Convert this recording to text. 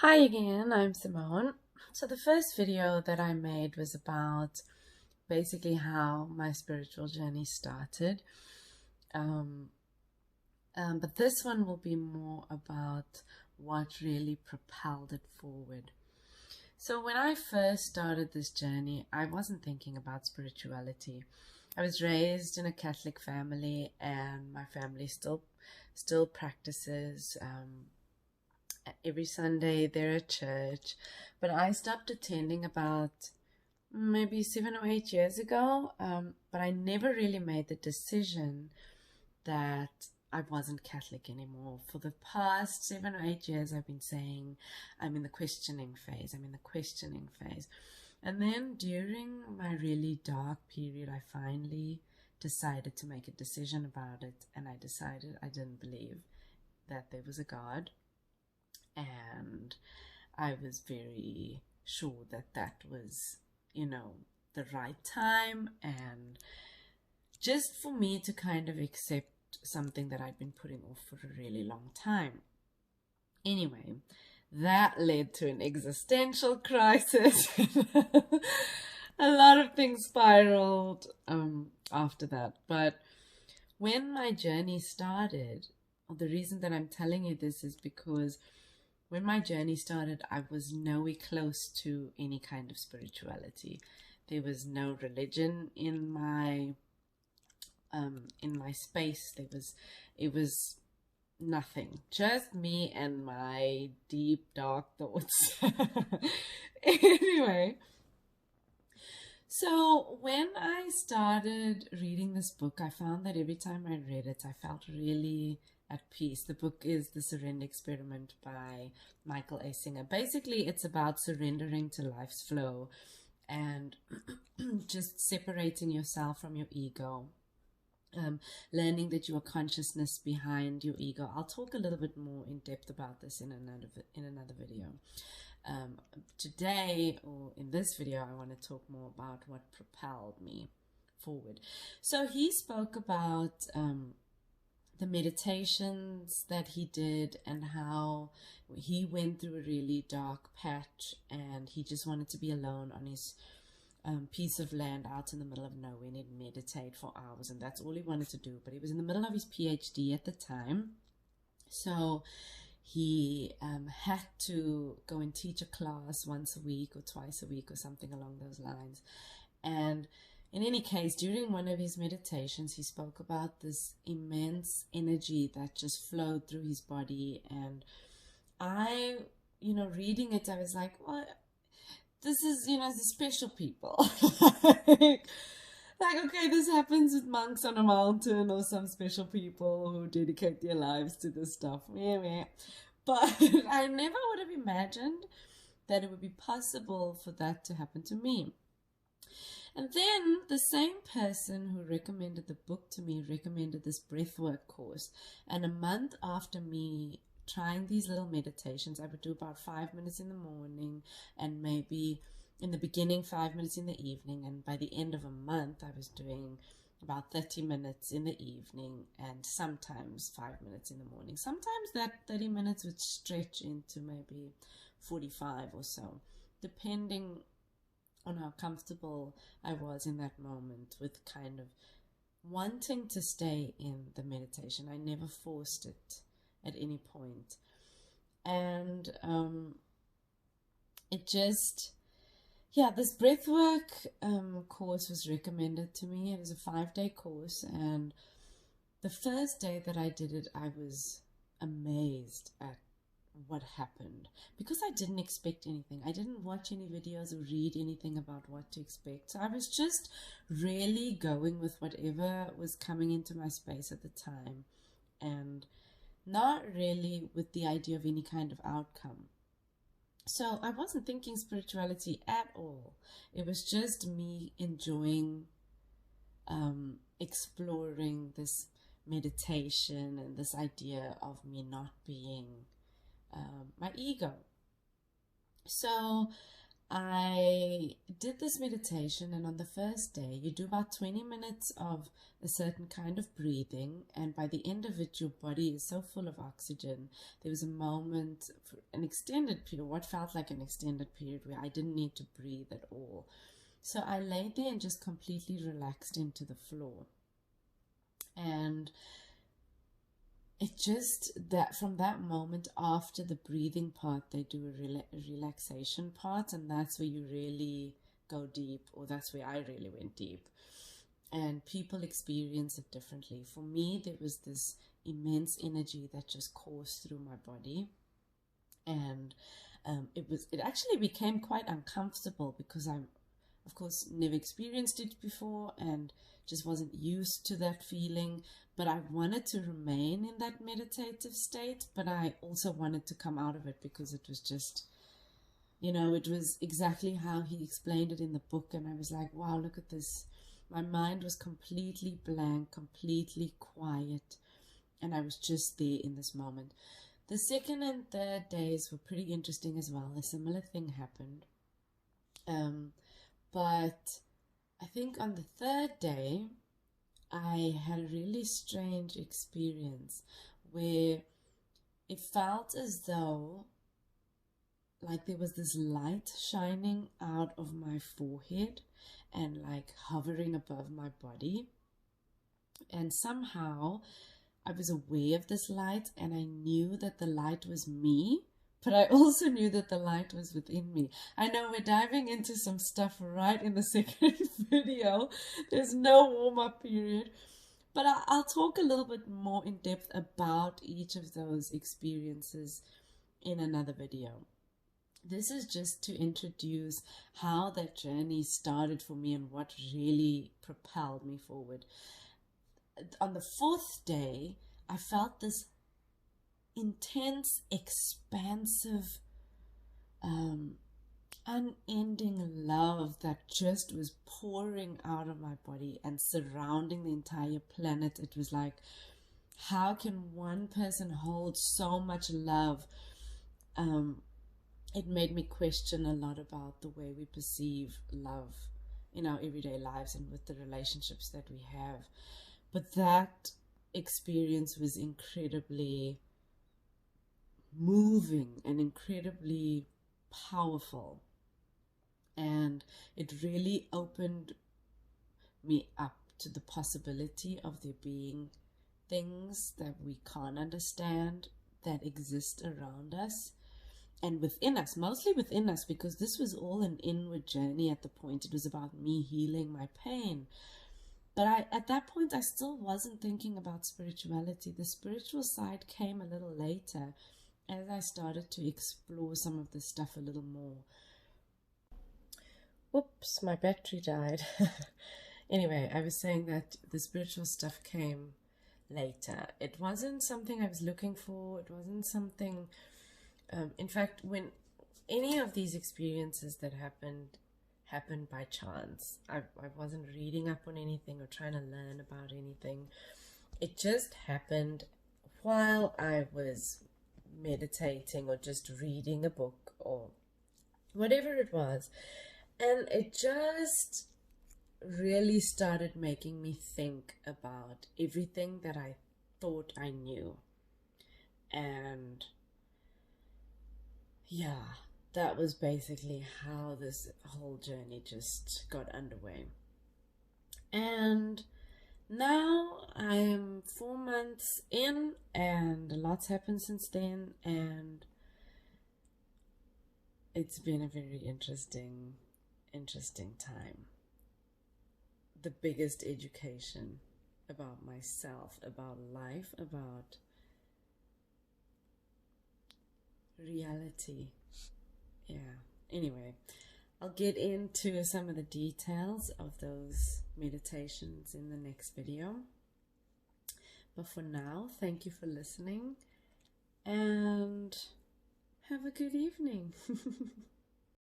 Hi again, I'm Simone. So, the first video that I made was about basically how my spiritual journey started. Um, but this one will be more about what really propelled it forward. So, when I first started this journey, I wasn't thinking about spirituality. I was raised in a Catholic family, and my family still practices. Every Sunday they're at church, but I stopped attending about maybe 7 or 8 years ago. But I never really made the decision that I wasn't Catholic anymore. For the past 7 or 8 years, I've been saying I'm in the questioning phase. I'm in the questioning phase. And then during my really dark period, I finally decided to make a decision about it. And I decided I didn't believe that there was a God, and I was very sure that that was, the right time, and just for me to kind of accept something that I'd been putting off for a really long time. Anyway, that led to an existential crisis. A lot of things spiraled after that. But when my journey started, the reason that I'm telling you this is because when my journey started, I was nowhere close to any kind of spirituality. There was no religion in my space. It was nothing. Just me and my deep dark thoughts. Anyway, so when I started reading this book, I found that every time I read it, I felt really at peace. The book is The Surrender Experiment by Michael A. Singer. Basically, it's about surrendering to life's flow and just separating yourself from your ego. Learning that you are consciousness behind your ego. I'll talk a little bit more in depth about this in another video. Today, or in this video, I want to talk more about what propelled me forward. So he spoke about the meditations that he did and how he went through a really dark patch, and he just wanted to be alone on his piece of land out in the middle of nowhere, and he'd meditate for hours, and that's all he wanted to do. But he was in the middle of his PhD at the time, so he had to go and teach a class once a week or twice a week or something along those lines. And in any case, during one of his meditations, he spoke about this immense energy that just flowed through his body. And I, reading it, I was like, what? This is, the special people. Like, okay, this happens with monks on a mountain or some special people who dedicate their lives to this stuff. Meh, meh. But I never would have imagined that it would be possible for that to happen to me. And then the same person who recommended the book to me recommended this breathwork course. And a month after me trying these little meditations, I would do about 5 minutes in the morning and maybe in the beginning 5 minutes in the evening, and by the end of a month I was doing about 30 minutes in the evening and sometimes 5 minutes in the morning. Sometimes that 30 minutes would stretch into maybe 45 or so, depending on how comfortable I was in that moment with kind of wanting to stay in the meditation. I never forced it at any point. And it just, this breathwork course was recommended to me. It was a 5-day course, and the first day that I did it, I was amazed at what happened, because I didn't expect anything. I didn't watch any videos or read anything about what to expect. So I was just really going with whatever was coming into my space at the time, and not really with the idea of any kind of outcome. So I wasn't thinking spirituality at all. It was just me enjoying exploring this meditation and this idea of me not being my ego. So I did this meditation, and on the first day, you do about 20 minutes of a certain kind of breathing, and by the end of it, your body is so full of oxygen. There was a moment, for an extended period, what felt like an extended period, where I didn't need to breathe at all. So I laid there and just completely relaxed into the floor. And it just, that from that moment, after the breathing part, they do a relaxation part, and that's where you really go deep, or that's where I really went deep. And people experience it differently. For me, there was this immense energy that just coursed through my body, and it actually became quite uncomfortable, because I'm, of course, never experienced it before and just wasn't used to that feeling. But I wanted to remain in that meditative state, but I also wanted to come out of it, because it was just, it was exactly how he explained it in the book. And I was like, wow, look at this. My mind was completely blank, completely quiet, and I was just there in this moment. The second and third days were pretty interesting as well. A similar thing happened. But I think on the third day, I had a really strange experience where it felt as though like there was this light shining out of my forehead and like hovering above my body. And somehow I was aware of this light, and I knew that the light was me, but I also knew that the light was within me. I know we're diving into some stuff right in the second video. There's no warm-up period. But I'll talk a little bit more in depth about each of those experiences in another video. This is just to introduce how that journey started for me and what really propelled me forward. On the fourth day, I felt this intense, expansive, unending love that just was pouring out of my body and surrounding the entire planet. It was like, how can one person hold so much love? It made me question a lot about the way we perceive love in our everyday lives and with the relationships that we have. But that experience was incredibly moving and incredibly powerful. And it really opened me up to the possibility of there being things that we can't understand that exist around us and within us, mostly within us, because this was all an inward journey at the point. It was about me healing my pain. But at that point, I still wasn't thinking about spirituality. The spiritual side came a little later as I started to explore some of this stuff a little more. Whoops, my battery died. Anyway, I was saying that the spiritual stuff came later. It wasn't something I was looking for. It wasn't something... in fact, when any of these experiences that happened by chance. I wasn't reading up on anything or trying to learn about anything. It just happened while I was meditating or just reading a book or whatever it was. And it just really started making me think about everything that I thought I knew. And yeah, that was basically how this whole journey just got underway. And now I'm 4 months in, and a lot's happened since then, and it's been a very interesting time. The biggest education about myself, about life, about reality. Yeah. Anyway, I'll get into some of the details of those meditations in the next video. But for now, thank you for listening and have a good evening.